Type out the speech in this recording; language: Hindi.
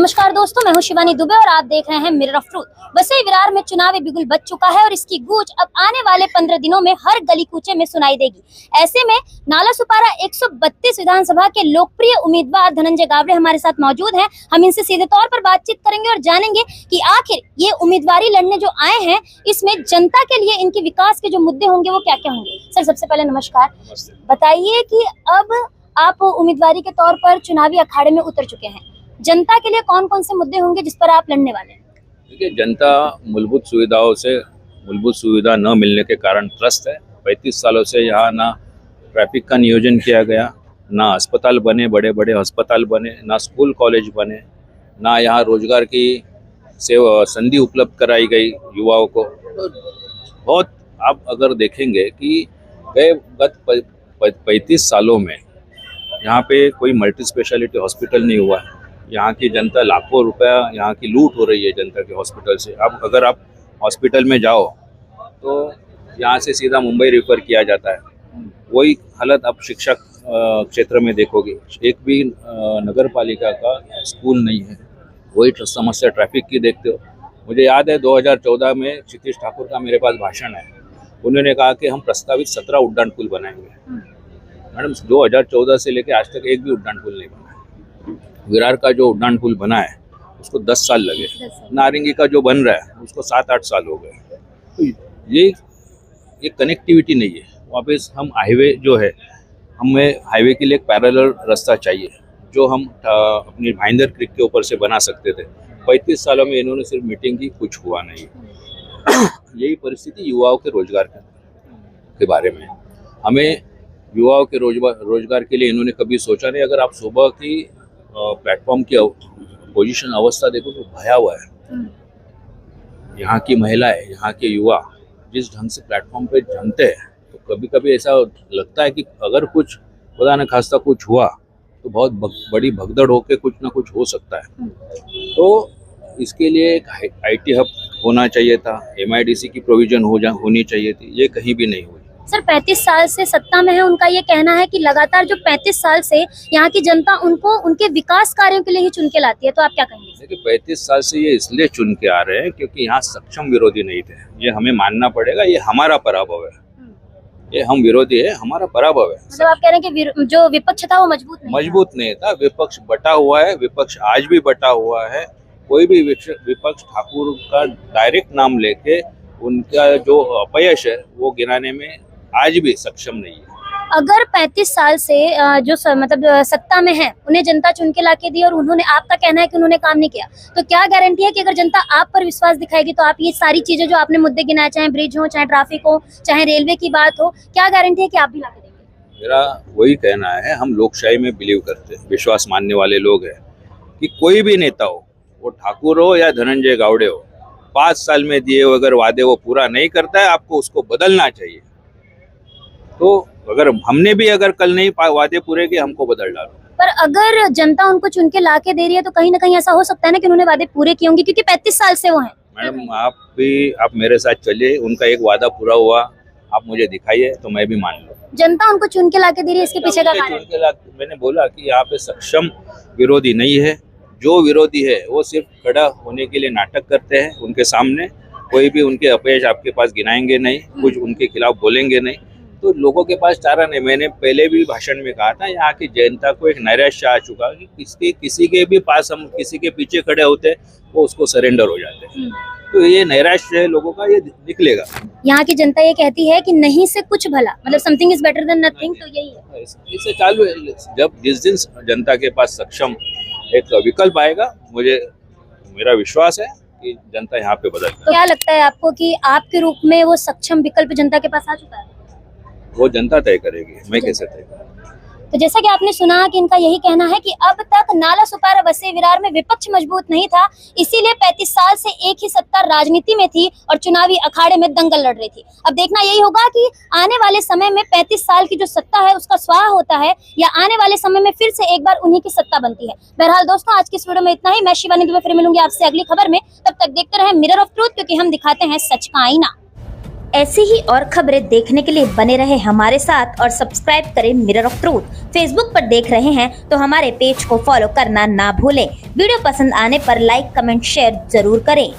नमस्कार दोस्तों, मैं हूं शिवानी दुबे और आप देख रहे हैं mirror of truth. Vasai Virar में चुनावी बिगुल बज चुका है और इसकी गूंज अब आने वाले 15 दिनों में हर गली कूचे में सुनाई देगी। ऐसे में नालासोपारा 132 विधानसभा के लोकप्रिय उम्मीदवार धनंजय गावड़े हमारे साथ मौजूद हैं। हम इनसे सीधे तौर पर बातचीत करेंगे और जानेंगे कि आखिर ये उम्मीदवारी लड़ने जो आए हैं, इसमें जनता के लिए इनके विकास के जो मुद्दे होंगे वो क्या क्या होंगे। सर, सबसे पहले नमस्कार। बताइए कि अब आप उम्मीदवारी के तौर पर चुनावी अखाड़े में उतर चुके हैं, जनता के लिए कौन कौन से मुद्दे होंगे जिस पर आप लड़ने वाले हैं? देखिए, जनता मूलभूत सुविधा न मिलने के कारण त्रस्त है। 35 सालों से यहाँ ना ट्रैफिक का नियोजन किया गया, ना अस्पताल बने, बड़े बड़े अस्पताल बने, ना स्कूल कॉलेज बने, ना यहाँ रोजगार की संधि उपलब्ध कराई गई युवाओं को। तो बहुत आप अगर देखेंगे कि गत 35 सालों में यहाँ पे कोई मल्टी स्पेशलिटी हॉस्पिटल नहीं हुआ। यहाँ की जनता लाखों रुपया यहाँ की लूट हो रही है जनता के हॉस्पिटल से। अब अगर आप हॉस्पिटल में जाओ तो यहाँ से सीधा मुंबई रेफर किया जाता है। वही हालत आप शिक्षा क्षेत्र में देखोगे, एक भी नगर पालिका का स्कूल नहीं है। वही समस्या ट्रैफिक की देखते हो। मुझे याद है 2014 में क्षितिज ठाकुर का मेरे पास भाषण है। उन्होंने कहा कि हम प्रस्तावित 17 उड्डान पुल बनाएंगे। मैडम, 2014 से लेकर आज तक एक भी उड्डान पुल नहीं बना है। विरार का जो उड्डान पुल बना है उसको 10 साल लगे। नारंगी का जो बन रहा है उसको 7-8 साल हो गए। तो ये कनेक्टिविटी नहीं है। वापस हम हाईवे जो है, हमें हाईवे के लिए एक पैरेलल रास्ता चाहिए जो हम अपनी भाईंदर क्रिक के ऊपर से बना सकते थे। 35 सालों में इन्होंने सिर्फ मीटिंग की, कुछ हुआ नहीं। यही परिस्थिति युवाओं के रोजगार के बारे में। हमें युवाओं के रोजगार के लिए इन्होंने कभी सोचा नहीं। अगर आप सुबह की प्लेटफॉर्म की पोजीशन अवस्था देखो तो भयावह है। यहाँ की महिलाएं, यहाँ के युवा जिस ढंग से प्लेटफॉर्म पे जमते हैं, तो कभी कभी ऐसा लगता है कि अगर कुछ खुदा न खास्ता कुछ हुआ तो बहुत बड़ी भगदड़ होके कुछ ना कुछ हो सकता है। तो इसके लिए एक IT हब होना चाहिए था, MIDC की प्रोविजन होनी चाहिए थी। ये कहीं भी नहीं हुई। सर, 35 साल से सत्ता में है, उनका ये कहना है कि लगातार जो 35 साल से यहाँ की जनता उनको उनके विकास कार्यों के लिए ही चुन के लाती है, तो आप क्या कहेंगे? देखिए, 35 साल से ये इसलिए चुन के आ रहे हैं क्योंकि यहाँ सक्षम विरोधी नहीं थे। ये हमें मानना पड़ेगा, ये हमारा पराभव है। ये हम विरोधी है, हमारा पराभव है। मतलब आप कह रहे हैं कि जो विपक्ष था वो मजबूत नहीं था। विपक्ष बटा हुआ है, विपक्ष आज भी बटा हुआ है। कोई भी विपक्ष ठाकुर का डायरेक्ट नाम लेके उनका जो अपयश है वो गिनाने में आज भी सक्षम नहीं है। अगर 35 साल से जो सत्ता में है, उन्हें जनता चुन के लाके दी और उन्होंने, आपका कहना है कि उन्होंने काम नहीं किया, तो क्या गारंटी है कि अगर जनता आप पर विश्वास दिखाएगी तो आप ये सारी चीजें जो आपने मुद्दे गिनाए, चाहे ब्रिज हो, चाहे ट्रैफिक हो, चाहे रेलवे की बात हो, क्या गारंटी है कि आप भी लाके देंगे? मेरा वही कहना है, हम लोकशाही में बिलीव करते हैं, विश्वास मानने वाले लोग हैं कि कोई भी नेता हो, वो ठाकुर हो या धनंजय गावड़े हो, 5 साल में दिए अगर वादे वो पूरा नहीं करता है, आपको उसको बदलना चाहिए। तो अगर हमने भी अगर कल नहीं वादे पूरे किए, हमको बदल डालो। पर अगर जनता उनको चुन के लाके दे रही है तो कहीं ना कहीं ऐसा हो सकता है ना कि उन्होंने वादे पूरे किए होंगे, क्योंकि 35 साल से वो हैं। मैडम, आप मेरे साथ चलिए, उनका एक वादा पूरा हुआ, आप मुझे दिखाइए तो मैं भी मान लूँ। जनता उनको चुन के लाके दे रही है, इसके पीछे का कारण? मैंने बोला कि यहाँ पे सक्षम विरोधी नहीं है। जो विरोधी है वो सिर्फ खड़ा होने के लिए नाटक करते हैं। उनके सामने कोई भी उनके अपयश आपके पास गिनाएंगे नहीं, कुछ उनके खिलाफ बोलेंगे नहीं। तो लोगों के पास चारा नहीं। मैंने पहले भी भाषण में कहा था, यहाँ की जनता को एक नैराश्य आ चुका कि किसी के भी पास हम किसी के पीछे खड़े होते वो उसको सरेंडर हो जाते हैं। तो ये नैराश्य है लोगों का, ये निकलेगा। यहाँ की जनता ये कहती है कि नहीं से कुछ भला, मतलब something is better than nothing, तो यही है। इससे चालू है। जिस दिन जनता के पास सक्षम एक विकल्प आएगा, मेरा विश्वास है कि जनता यहाँ पे बदल। तो क्या लगता है आपको कि आपके रूप में वो सक्षम विकल्प जनता के पास आ चुका है? वो जनता तय करेगी, मैं कैसे तय करूँ? तो जैसा कि आपने सुना कि इनका यही कहना है कि अब तक नालासोपारा वसई विरार में विपक्ष मजबूत नहीं था, इसीलिए 35 साल से एक ही सत्ता राजनीति में थी और चुनावी अखाड़े में दंगल लड़ रही थी। अब देखना यही होगा कि आने वाले समय में 35 साल की जो सत्ता है उसका स्वाहा होता है या आने वाले समय में फिर से एक बार उन्हीं की सत्ता बनती है। बहरहाल दोस्तों, आज की इस वीडियो में इतना ही। मैं शिवानी दुबे फिर मिलूंगी आपसे अगली खबर में। तब तक देखते रहे मिरर ऑफ ट्रूथ, क्योंकि हम दिखाते हैं सच का आईना। ऐसी ही और खबरें देखने के लिए बने रहे हमारे साथ और सब्सक्राइब करें मिरर ऑफ ट्रूथ। फेसबुक पर देख रहे हैं तो हमारे पेज को फॉलो करना ना भूलें। वीडियो पसंद आने पर लाइक, कमेंट, शेयर जरूर करें।